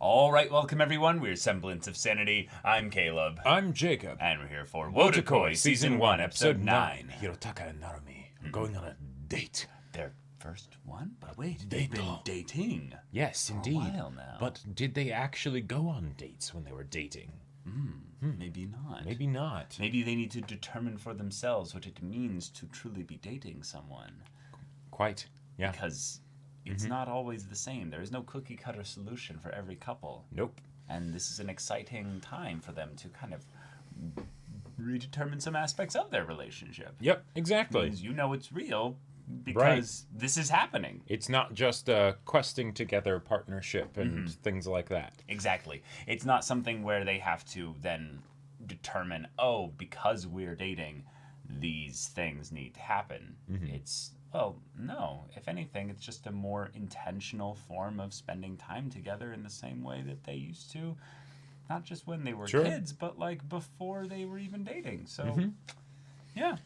All right, welcome everyone. We're Semblance of Sanity. I'm Caleb. I'm Jacob. And we're here for Wotakoi, Season 1, Episode 9. Hirotaka and Narumi are going on a date. Their first one? But wait, they've been dating. Yes, for indeed. a while now. But did they actually go on dates when they were dating? Maybe not. Maybe not. Maybe they need to determine for themselves what it means to truly be dating someone. Quite, yeah. Because it's not always the same. There is no cookie-cutter solution for every couple. Nope. And this is an exciting time for them to kind of redetermine some aspects of their relationship. Yep, exactly. Means you know it's real because this is happening. It's not just a questing together partnership and things like that. Exactly. It's not something where they have to then determine, oh, because we're dating, these things need to happen. It's, well, no. If anything, it's just a more intentional form of spending time together in the same way that they used to. Not just when they were kids, but like before they were even dating. So, yeah.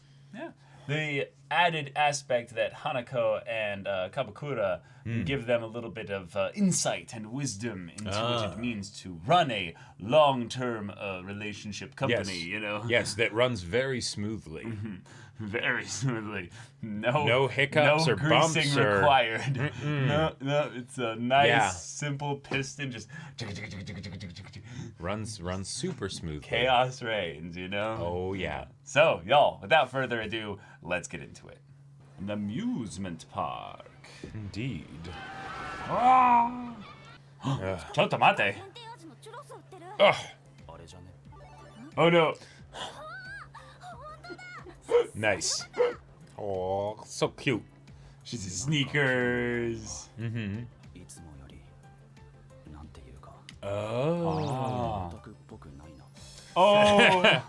The added aspect that Hanako and Kabakura give them a little bit of insight and wisdom into what it means to run a long-term relationship company, you know? Yes, that runs very smoothly. Very smoothly. No hiccups or bumps greasing required. No, it's a nice, simple piston, just runs super smoothly. Chaos reigns, you know? Oh, yeah. So, y'all, without further ado, let's get into it. An amusement park. Indeed. Chotto mate. Ugh. Oh no. Nice. Oh, so cute. She's in sneakers. Oh. Oh.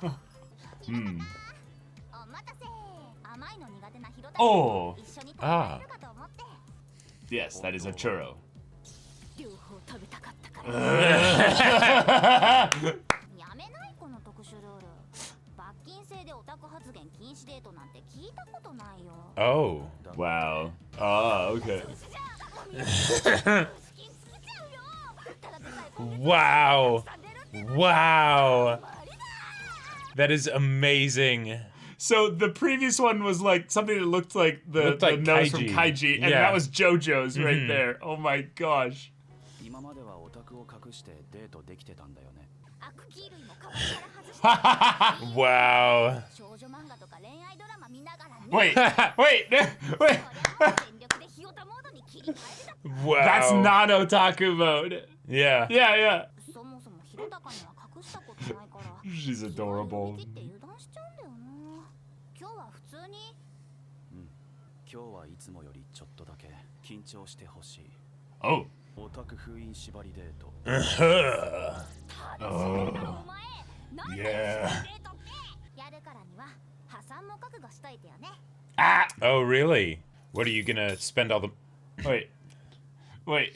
Oh. Ah. Yes, that is a churro. Oh. Wow. Oh, okay. Wow. Wow. That is amazing. So the previous one was like something that looked like the nose from Kaiji, and that was JoJo's right there. Oh my gosh. Wow. Wait. Wow. That's not otaku mode. Yeah. Yeah. She's adorable. Oh. Oh. Yeah. Ah! Oh, really? What are you gonna spend all the... Wait. What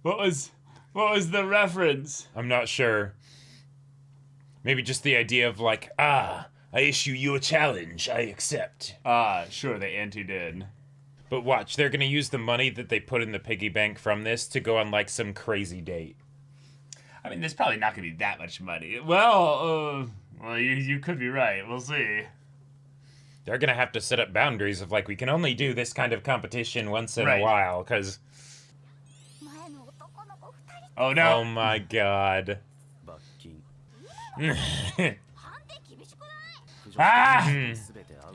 was the reference? I'm not sure. Maybe just the idea of like, I issue you a challenge, I accept. Sure, they anti-did. But watch, they're gonna use the money that they put in the piggy bank from this to go on like some crazy date. I mean, there's probably not gonna be that much money. Well, you could be right. We'll see. They're gonna have to set up boundaries of like, we can only do this kind of competition once in a while, because... Oh no! Oh my god.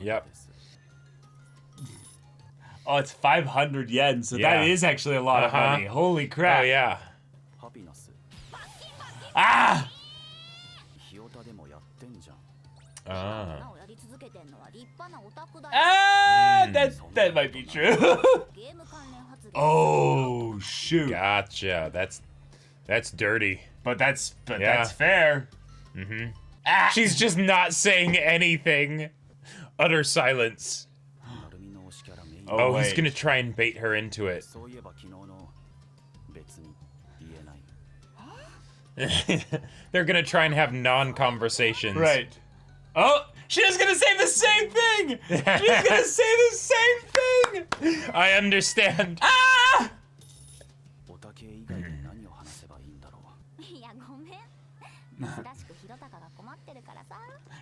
Yep. Oh, it's 500 yen, so that is actually a lot of money. Holy crap. Oh yeah. Ah! That might be true. Oh shoot. Gotcha. That's dirty. But that's fair. Ah! She's just not saying anything. Utter silence. Oh, he's gonna try and bait her into it. They're gonna try and have non-conversations. Right. Oh, she was gonna say the same thing! She's gonna say the same thing! I understand. Ah!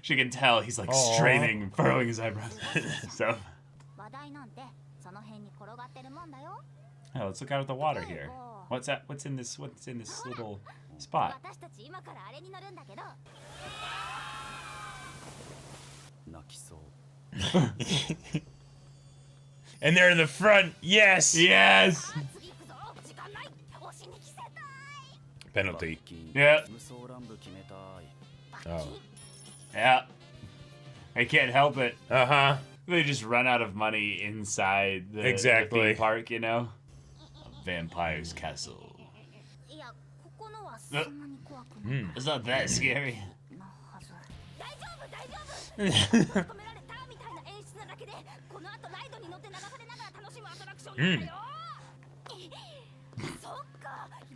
She can tell he's like straining, furrowing his eyebrows. So. Oh, let's look out at the water here. What's that? What's in this little spot? And they're in the front. Yes. Yes. Penalty. Yeah. Oh. Yeah. I can't help it. Uh-huh. They just run out of money inside the theme park, you know? A vampire's castle. It's not that scary.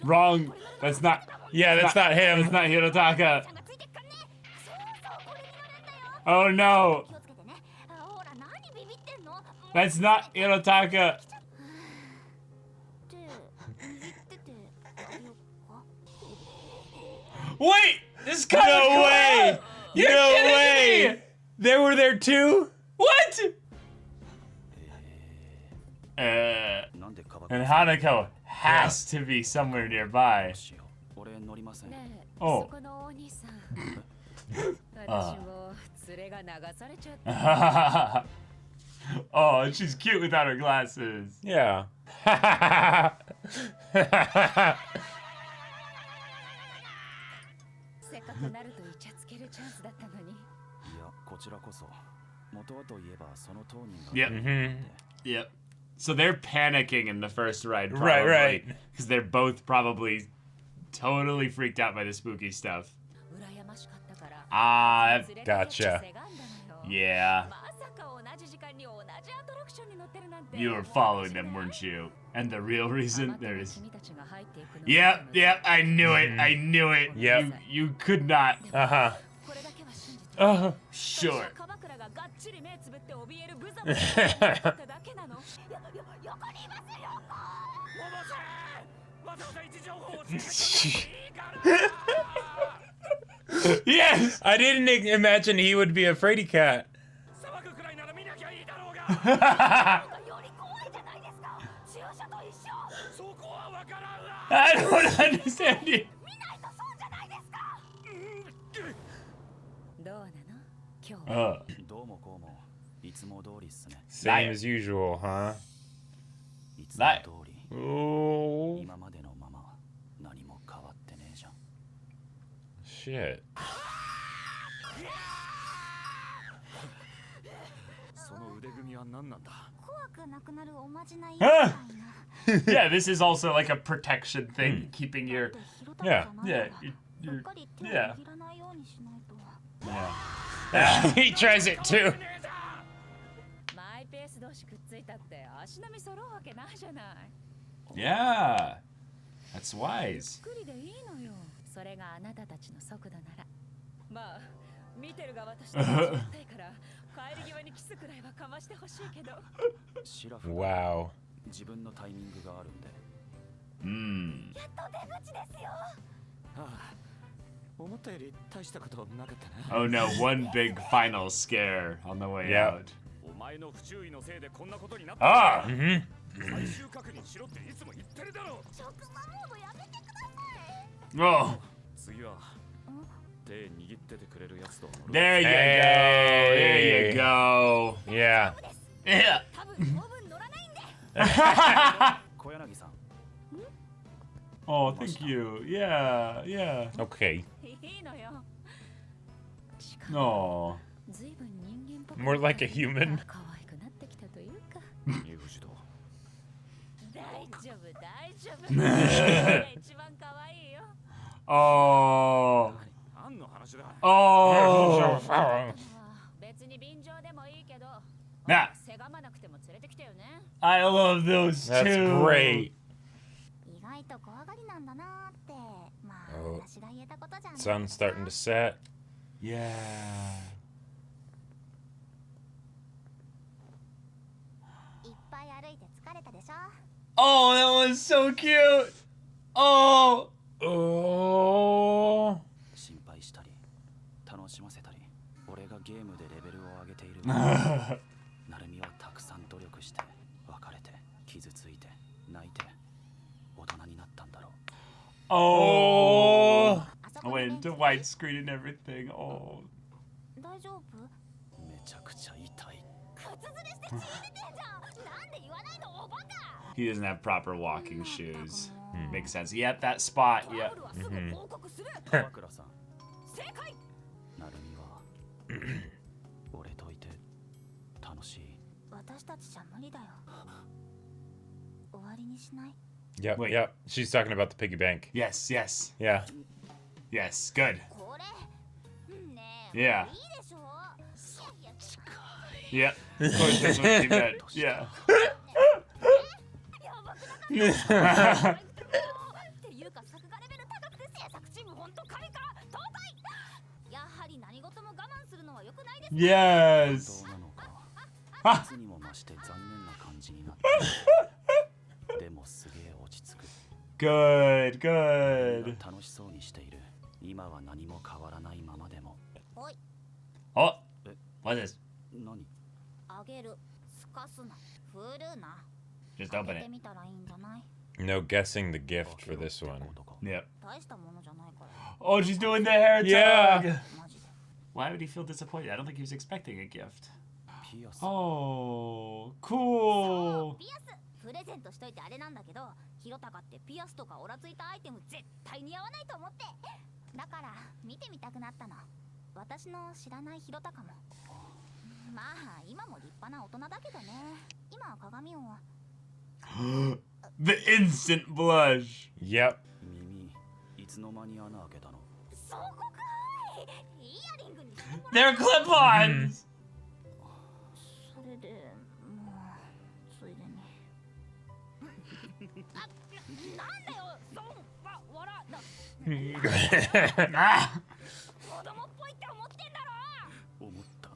Wrong. That's not. Yeah, that's not him. It's not Hirotaka. Oh no. That's not Hirotaka. Wait! This kind of No way! You're No kidding way! me! They were there too? What? And Hanako has to be somewhere nearby. Oh. Oh, and she's cute without her glasses. Yeah. Yep. Yep. So they're panicking in the first ride, probably, right. Because they're both probably totally freaked out by the spooky stuff. Ah, Gotcha. Yeah. You were following them, weren't you? And the real reason there is. Yep, I knew it. I knew it. Yep. You could not. Sure. Yes! I didn't imagine he would be a fraidy cat. I don't understand you. Same as usual, huh? That. Oh. Shit. Yeah, this is also like a protection thing, keeping your. Yeah. Yeah. He tries it too. Yeah. That's wise. Wow. Oh no, one big final scare on the way out. Ah! Oh. There you go. There you go. Yeah. Yeah. Oh, thank you. Yeah. Okay. No. More like a human. Oh. Nah. I love those That's two. great. Oh. Sun's starting to set. Yeah. Oh, that was so cute. Oh! Oh. 心配したり楽しませたり俺がゲームでレベルを上げているなるみはたくさん努力して別れて傷ついて泣いて大人になったんだろう Oh! I went into widescreen and everything. Oh. 大丈夫めちゃくちゃ痛い靴ずれして血出てんじゃんなんで言わないのおバカ He doesn't have proper walking shoes. Makes sense. Yep, that spot. Yep. 川倉さん正解なるみは俺といて楽しい私たちじゃ無理だよ終わりにしない Yep, Wait. yep. She's talking about the piggy bank. Yes, yes. Yeah. Yes, good. これね Yeah. いいでしょそっちか Yep. Of course, that's what she meant. Yeah. やばくなかったっていうか作画レベル高くて制作チームほんと神から東海やはり何事も我慢するのは良くないです Yes. どうなのかいつにも増して残念な感じになってでもすげえ落ち着く Good, good. 楽しそうにしている今は何も変わらないままでもおい Oh, what is this? 何あげるすかすな振るな Just 開 open けて it. みたらいいんじゃない No guessing the gift for this one. Yep. 大したものじゃないから Oh, she's doing the hair Yeah. tug. マジで Why would he feel disappointed? I don't think he was expecting a gift. ピアス Oh, そう cool. ピアスプレゼントしといてあれなんだけどヒロタカってピアスとかオラついたアイテム絶対似合わないと思ってだから見てみたくなったの私の知らないヒロタカもまあ今も立派な大人だけどね今は鏡を The instant blush. Yep. 耳いつの間に穴開けたのそこかいイヤリングにしてもら They're clip-ons. それでもうついでにあなんだよそんわ笑だ Ah. 子供っぽいって思ってんだろ思った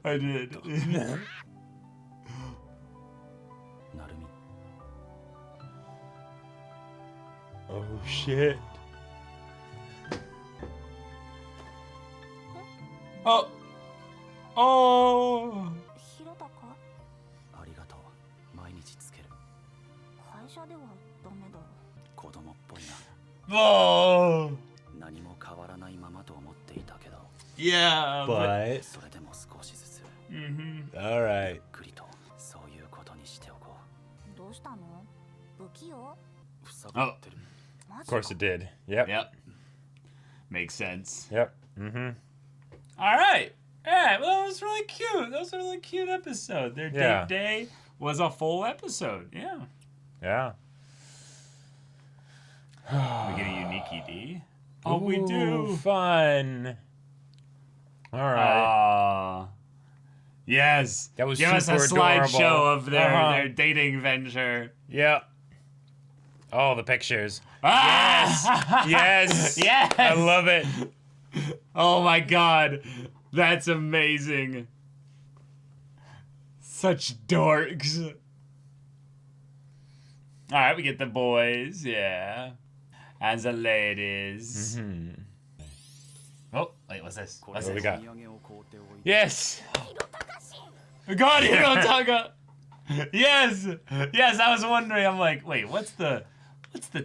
I did. なるみ Oh shit. Oh. Oh. ヒロタカありがとう毎日つける会社ではダメだろ子供っぽいな Oh. 何も変わらないままと思っていたけど Yeah. But それでも少しずつ Mm-hmm. all right. ゆっくりとそういうことにしておこうどうしたの不器用塞がってる Of course it did. Yep. Yep. Makes sense. Yep. Mm-hmm. All right. All right. Well, that was really cute. That was a really cute episode. Their Yeah. date day was a full episode. Yeah. Yeah. We get a unique ED. Oh, we do. Fun. All right. Yes. That was Give us a super slideshow adorable. of their dating venture. Yep. Oh, the pictures. Ah! Yes. Yes. I love it. Oh my god. That's amazing. Such dorks. All right, we get the boys, yeah. And the ladies. Mm-hmm. Oh, wait, what's this? What's What we this? got? Yes. God, Hirotaga! Yes! Yes, I was wondering, I'm like, wait, what's the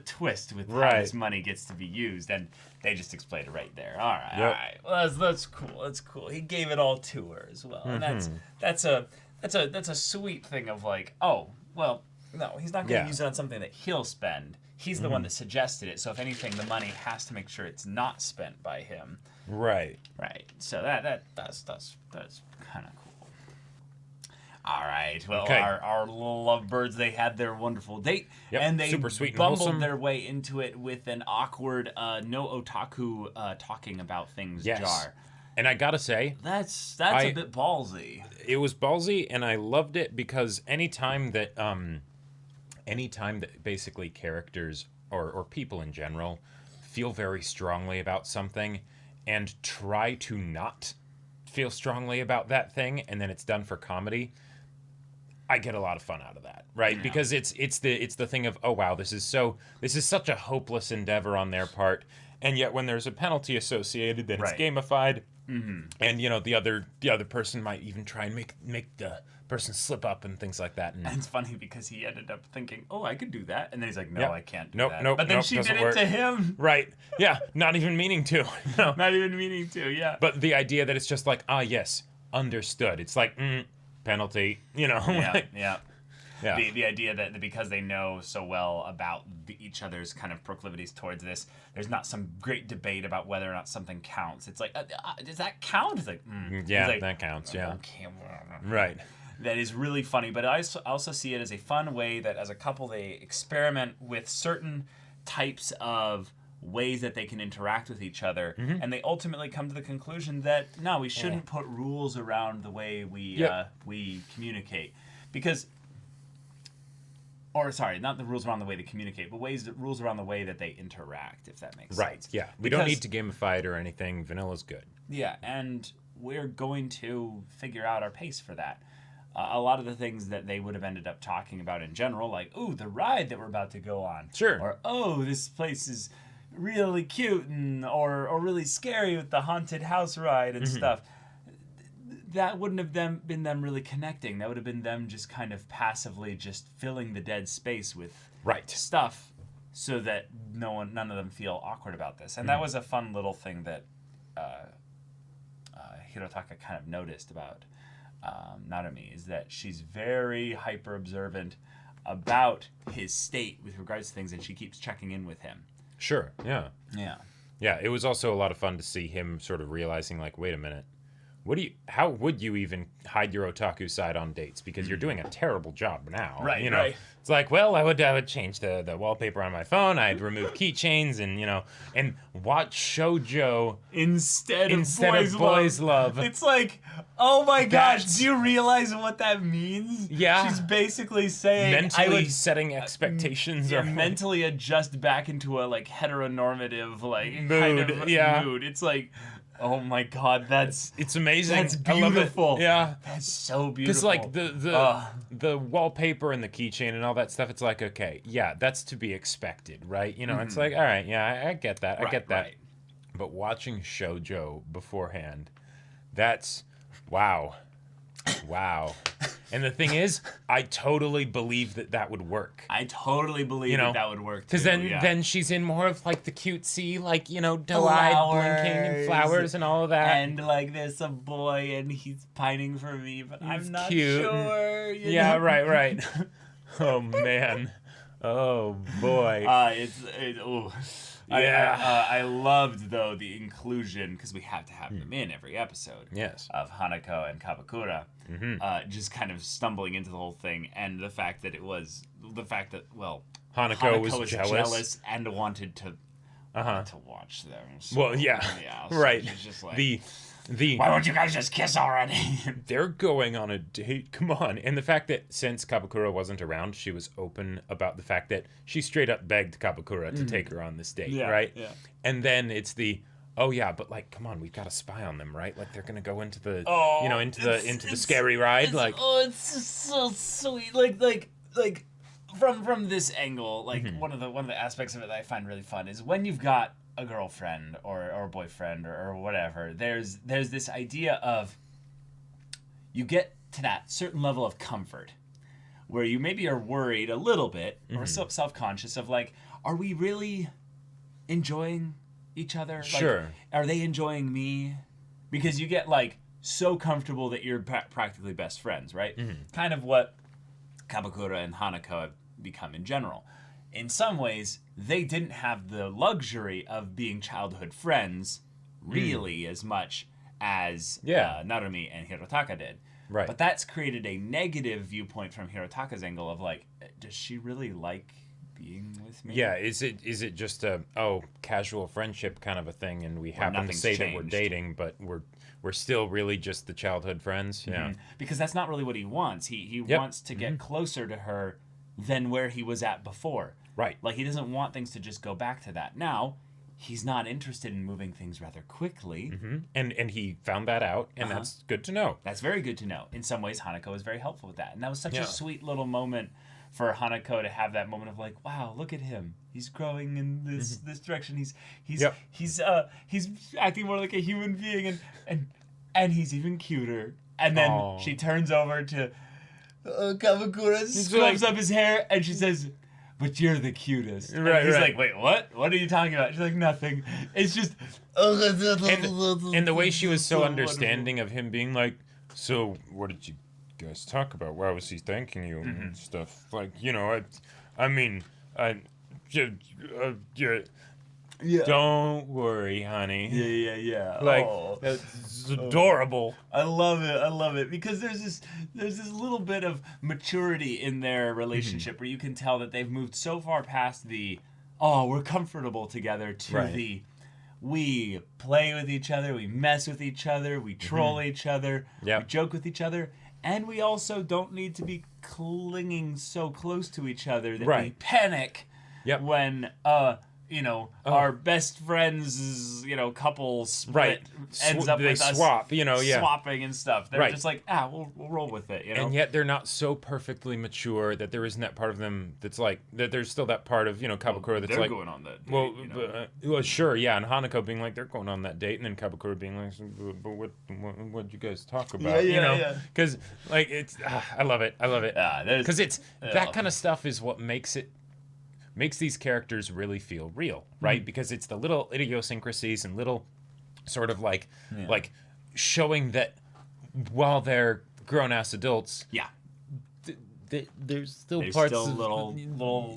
twist with how Right. this money gets to be used? And they just explained it right there. All right, Yep. all right. Well, that's cool. That's cool. He gave it all to her as well. And that's a sweet thing of like, oh, well, no, he's not going to Yeah. use it on something that he'll spend. He's the one that suggested it. So if anything, the money has to make sure it's not spent by him. Right. Right. So that's kind of cool. All right. Well, Okay. our little lovebirds, they had their wonderful date, Yep, and they super sweet and bumbled wholesome. their way into it with an awkward no otaku talking about things Yes. jar. And I gotta say, That's a bit ballsy. it was ballsy, and I loved it because anytime that basically characters or people in general feel very strongly about something and try to not feel strongly about that thing, and then it's done for comedy, I get a lot of fun out of that, right? Because it's the thing of, oh wow, this is such a hopeless endeavor on their part, and yet when there's a penalty associated, then it's gamified, and the other person might even try and make the person slip up and things like that. And it's funny because he ended up thinking, oh, I could do that, and then he's like, no, I can't do that. Nope, but then she did it to him. Right? Yeah, not even meaning to. No. Not even meaning to. Yeah. But the idea that it's just like, yes, understood. It's like. Penalty, Yeah. The idea that because they know so well about each other's kind of proclivities towards this, there's not some great debate about whether or not something counts. It's like, does that count? It's like, that counts. Yeah, okay, right. That is really funny, but I also see it as a fun way that as a couple they experiment with certain types of ways that they can interact with each other, and they ultimately come to the conclusion that no, we shouldn't put rules around the way we communicate, because, or sorry, not the rules around the way they communicate, but rules around the way that they interact, if that makes sense. Right. Yeah. We don't need to gamify it or anything. Vanilla's good. Yeah, and we're going to figure out our pace for that. A lot of the things that they would have ended up talking about in general, like, ooh, the ride that we're about to go on. Sure. Or, oh, this place is really cute or really scary with the haunted house ride and stuff. That wouldn't have been them really connecting. That would have been them just kind of passively just filling the dead space with stuff so that none of them feel awkward about this. And that was a fun little thing that Hirotaka kind of noticed about Narumi, is that she's very hyper observant about his state with regards to things, and she keeps checking in with him. Sure, yeah. Yeah. Yeah, it was also a lot of fun to see him sort of realizing, like, wait a minute, how would you even hide your otaku side on dates? Because you're doing a terrible job now. Right, right. It's like, well, I would change the wallpaper on my phone. I'd remove keychains and watch shoujo instead of boys love. It's like, oh my gosh, do you realize what that means? Yeah. She's basically saying mentally setting expectations or mentally adjust back into a like heteronormative mood. Kind of mood. It's like, oh my god, it's amazing. That's beautiful. I love it. Yeah, that's so beautiful. Because like the wallpaper and the keychain and all that stuff, it's like, okay, yeah, that's to be expected, right? It's like, all right, yeah, I get that, I get that. Right. But watching shoujo beforehand, that's wow. And the thing is, I totally believe that would work. I totally believe that would work, too. Because then she's in more of, like, the cutesy, like, doe-eyed blinking and flowers and all of that. And, like, there's a boy, and he's pining for me, but I'm not cute. Sure. Yeah, right. Oh, man. Oh, boy. I loved, though, the inclusion, because we have to have them in every episode. Yes. Of Hanako and Kabakura. Just kind of stumbling into the whole thing, and the fact that Hanako was jealous and wanted to watch them. So, well, yeah. Right. So just like, why don't you guys just kiss already? They're going on a date. Come on. And the fact that since Kabakura wasn't around, she was open about the fact that she straight up begged Kabakura to take her on this date, right? Yeah. And then it's oh yeah, but like, come on, we've got to spy on them, right? Like they're gonna go into the, into the scary ride, like. Oh, it's so sweet. Like from this angle, like one of the aspects of it that I find really fun is when you've got a girlfriend or boyfriend or whatever, there's this idea of you get to that certain level of comfort where you maybe are worried a little bit or self-conscious of like, are we really enjoying each other? Sure. Like, are they enjoying me? Because you get like so comfortable that you're practically best friends, right? Kind of what Kabakura and Hanako have become in general. In some ways, they didn't have the luxury of being childhood friends really as much as Narumi and Hirotaka did. Right. But that's created a negative viewpoint from Hirotaka's angle of like, does she really like being with me? Yeah, is it just a casual friendship kind of a thing, and we happen to say that we're dating, but we're still really just the childhood friends? Yeah. Because that's not really what he wants. He wants to get closer to her than where he was at before. Right. Like, he doesn't want things to just go back to that. Now, he's not interested in moving things rather quickly. Mm-hmm. And he found that out, and that's good to know. That's very good to know. In some ways, Hanako was very helpful with that. And that was such a sweet little moment for Hanako to have that moment of like, wow, look at him. He's growing in this direction. He's acting more like a human being, and he's even cuter. And then she turns over to Kamakura, scrubs up his hair, and she says, "But you're the cutest." And he's like, "Wait, what? What are you talking about?" She's like, "Nothing. It's just." And the way she was so understanding of him being like, "So what did you guys talk about? Why was he thanking you and stuff?" Like, you know, don't worry, honey. Yeah. Like, that's adorable. I love it because there's this little bit of maturity in their relationship where you can tell that they've moved so far past the we're comfortable together to the we play with each other, we mess with each other, we troll each other, we joke with each other, and we also don't need to be clinging so close to each other that we panic when our best friends, couple split ends up with us swapping and stuff. They're just like, we'll roll with it, And yet they're not so perfectly mature that there isn't that part of them that's like, that there's still that part of, Kabakura that's they're like... going on that date, well, sure, yeah, and Hanako being like, they're going on that date, and then Kabakura being like, but what'd you guys talk about? Because, like, it's... I love it. Because it's... that kind of stuff is what makes these characters really feel real, right? Because it's the little idiosyncrasies and little sort of like showing that while they're grown-ass adults, there's still parts still of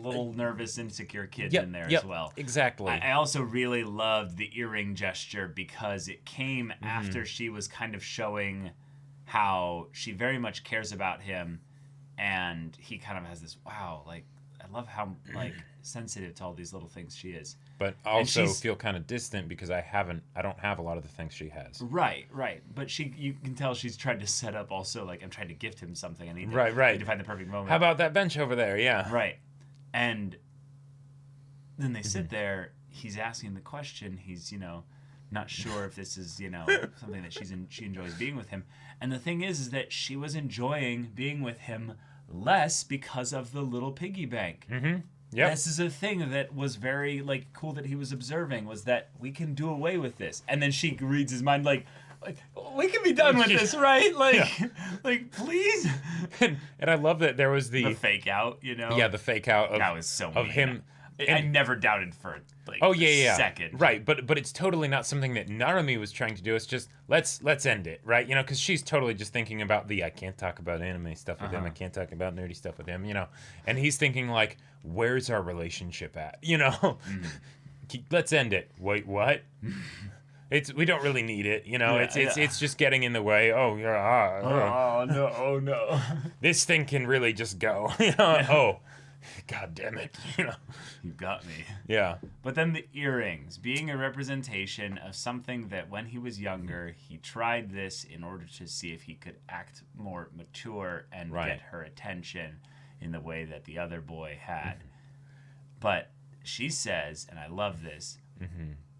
little nervous, insecure kids in there as well. Exactly. I also really loved the earring gesture because it came after she was kind of showing how she very much cares about him, and he kind of has this I love how sensitive to all these little things she is, but also feel kind of distant because I don't have a lot of the things she has. Right. But you can tell she's trying to set up also like, I'm trying to gift him something. I need to find the perfect moment. How about that bench over there? Yeah. Right. And then they sit there. He's asking the question. He's not sure if this is something that she enjoys being with him. And the thing is that she was enjoying being with him less because of the little piggy bank. Yep. This is a thing that was very cool that he was observing, was that we can do away with this. And then she reads his mind like we can be done with this, right? Like please. And I love that there was the fake out, Yeah, the fake out that was so of mean. him. I never doubted for a second. Right, but it's totally not something that Narumi was trying to do. It's just let's end it, right? Because she's totally just thinking about I can't talk about anime stuff with him. I can't talk about nerdy stuff with him, And he's thinking like, where's our relationship at? Let's end it. Wait, what? We don't really need it, It's just getting in the way. Oh no. This thing can really just go. Oh. God damn it. You got me. Yeah. But then the earrings, being a representation of something that when he was younger, he tried this in order to see if he could act more mature and get her attention in the way that the other boy had. But she says, and I love this,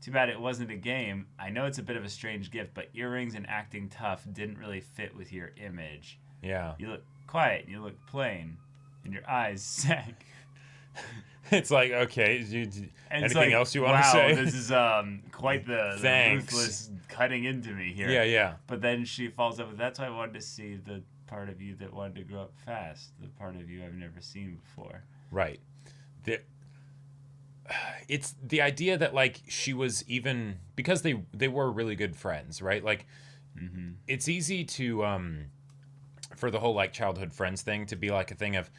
too bad it wasn't a game. I know it's a bit of a strange gift, but earrings and acting tough didn't really fit with your image. Yeah. You look quiet, you look plain. And your eyes sank. It's like, okay, anything else you want to say? Wow, this is quite the ruthless cutting into me here. Yeah. But then she follows up with, that's why I wanted to see the part of you that wanted to grow up fast, the part of you I've never seen before. Right. It's the idea that, she was even... Because they were really good friends, right? It's easy to... for the whole childhood friends thing to be a thing of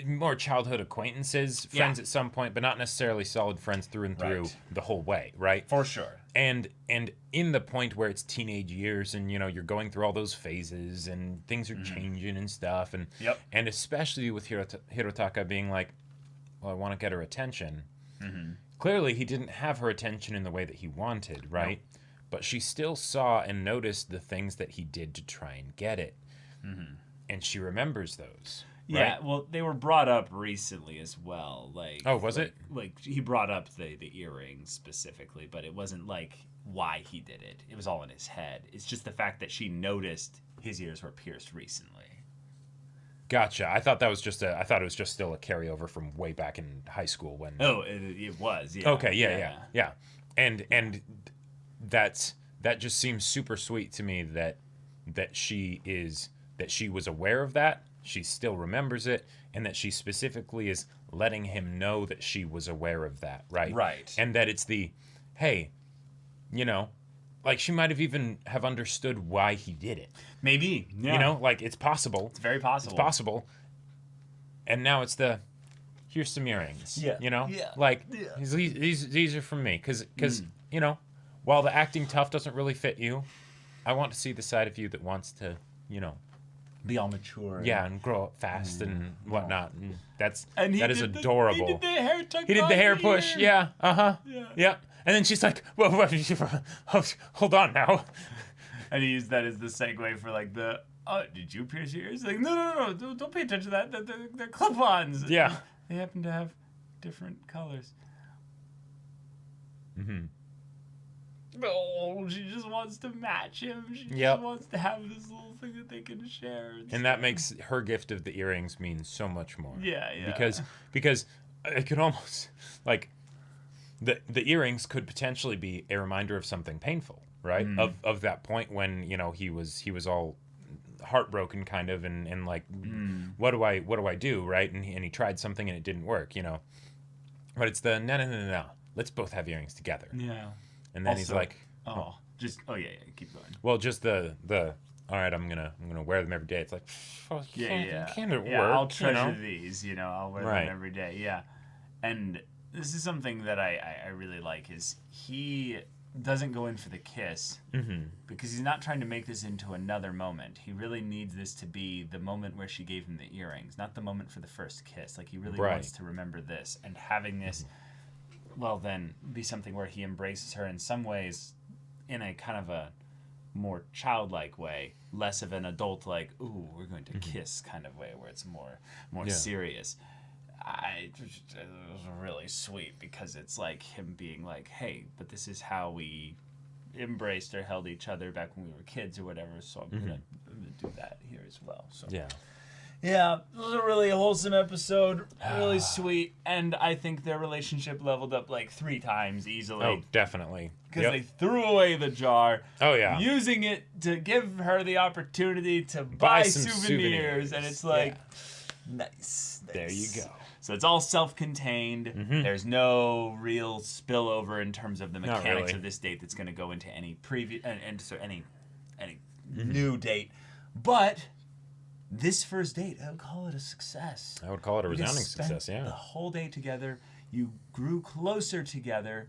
more childhood acquaintances, friends at some point, but not necessarily solid friends through and through the whole way, right? For sure. And in the point where it's teenage years and you're going through all those phases and things are changing and stuff, and and especially with Hirotaka being like, well, I want to get her attention. Clearly he didn't have her attention in the way that he wanted, right? Nope. But she still saw and noticed the things that he did to try and get it. And she remembers those. Yeah, right? well, they were brought up recently as well. Like, Oh, was like, it? Like he brought up the earrings specifically, but it wasn't like why he did it. It was all in his head. It's just the fact that she noticed his ears were pierced recently. Gotcha. I thought it was just still a carryover from way back in high school when. Oh, it was. Yeah. Okay. Yeah. And that just seems super sweet to me that she was aware of that. She still remembers it, and that she specifically is letting him know that she was aware of that, right? Right. And that it's the, hey, like she might have even have understood why he did it. Maybe. Yeah. Like it's possible. It's very possible. It's possible. And now it's the, here's some earrings. Yeah. Yeah. Like these are from me, because while the acting tough doesn't really fit you, I want to see the side of you that wants to, be all mature. Yeah, and grow up fast and whatnot. And that is He adorable. did the hair tuck. He did the hair push. Yeah. Yeah. And then she's like, "Well, hold on now." And he used that as the segue for like the. Oh, did you pierce your ears? Like, no, don't pay attention to that. They're clip-ons. Yeah. They happen to have different colors. Mm-hmm. Oh, she just wants to match him. She Yep. just wants to have this little thing that they can share. And that makes her gift of the earrings mean so much more. Yeah. Because it could almost, like, the earrings could potentially be a reminder of something painful, right? Of that point when, he was all heartbroken kind of and like, what do I do, right? And he tried something and it didn't work, But it's the no. Let's both have earrings together. Yeah. And then Also, he's like, keep going. well, just the all right, I'm gonna wear them every day. It's like, can't it work? I'll treasure these. I'll wear Right. them every day. Yeah, and this is something that I really like is he doesn't go in for the kiss because he's not trying to make this into another moment. He really needs this to be the moment where she gave him the earrings, not the moment for the first kiss. Like he really wants to remember this, and having this, well, then be something where he embraces her in some ways, in a kind of a more childlike way, less of an adult like, ooh, we're going to kiss kind of way, where it's more serious. It was really sweet because it's like him being like, hey, but this is how we embraced or held each other back when we were kids or whatever, so I'm gonna do that here as well. So yeah, it was a really wholesome episode, really sweet, and I think their relationship leveled up like 3 times easily. Oh, definitely. Because they threw away the jar. Oh, yeah. Using it to give her the opportunity to buy some souvenirs. And it's like, nice. There you go. So it's all self-contained. There's no real spillover in terms of the mechanics of this date that's going to go into any previous and so any new date. But this first date, I would call it a success. I would call it a resounding success, yeah. The whole day together. You grew closer together.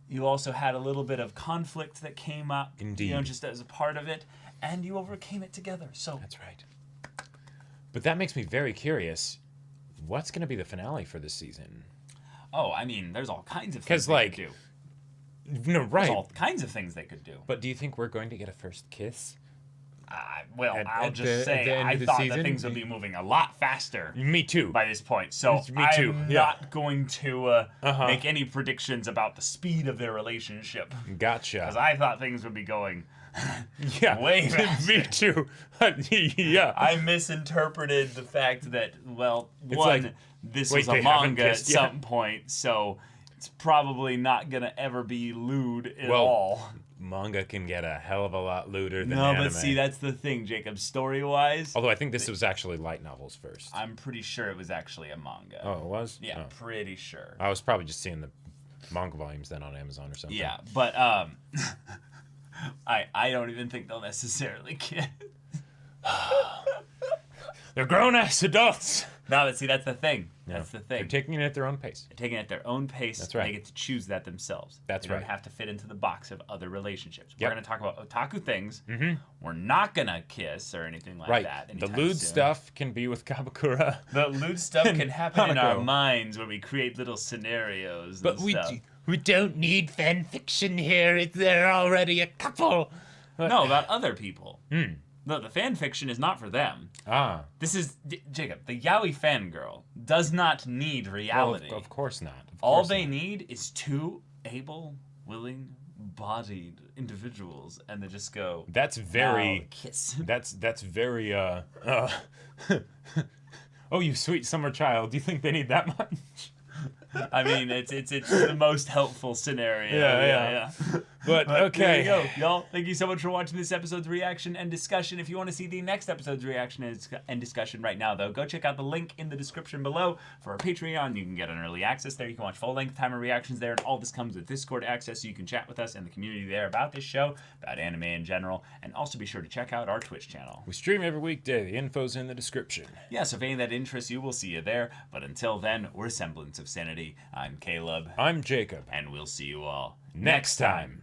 You also had a little bit of conflict that came up. Indeed. Just as a part of it. And you overcame it together. So that's right. But that makes me very curious. What's going to be the finale for this season? Oh, I mean, there's all kinds of things they could do. No, right. There's all kinds of things they could do. But do you think we're going to get a first kiss? I'll just say, I thought that things would be moving a lot faster. Me too. By this point. So I'm not going to make any predictions about the speed of their relationship. Gotcha. Because I thought things would be going way faster. Me too. Yeah. I misinterpreted the fact that, this was a manga at some point, so it's probably not going to ever be lewd at all. Manga can get a hell of a lot lewder than anime. No, but see, that's the thing, Jacob. Story-wise... Although I think this was actually light novels first. I'm pretty sure it was actually a manga. Oh, it was? Yeah, pretty sure. I was probably just seeing the manga volumes then on Amazon or something. Yeah, but I don't even think they'll necessarily kiss. They're grown-ass adults. No, but see, that's the thing. That's the thing. They're taking it at their own pace. They're taking it at their own pace. That's right. They get to choose that themselves. That's right. They don't have to fit into the box of other relationships. We're going to talk about otaku things. We're not going to kiss or anything like that. The lewd stuff can be with Kabakura. The lewd stuff can happen in our minds when we create little scenarios. But we don't need fan fiction here. They're already a couple. No, about other people. No, the fan fiction is not for them. Ah. This is Jacob. The yaoi fangirl does not need reality. Well, of course not. All they need is two able, willing, bodied individuals, and they just go. That's very. Now, kiss. That's very. Oh, you sweet summer child. Do you think they need that much? I mean, it's the most helpful scenario. Yeah. But okay. There you go, y'all. Thank you so much for watching this episode's reaction and discussion. If you want to see the next episode's reaction and discussion right now, though, go check out the link in the description below for our Patreon. You can get an early access there. You can watch full-length timer reactions there, and all this comes with Discord access, so you can chat with us and the community there about this show, about anime in general, and also be sure to check out our Twitch channel. We stream every weekday. The info's in the description. Yeah, so if any of that interests you, we'll see you there. But until then, we're Semblance of Sanity. I'm Caleb. I'm Jacob. And we'll see you all next time.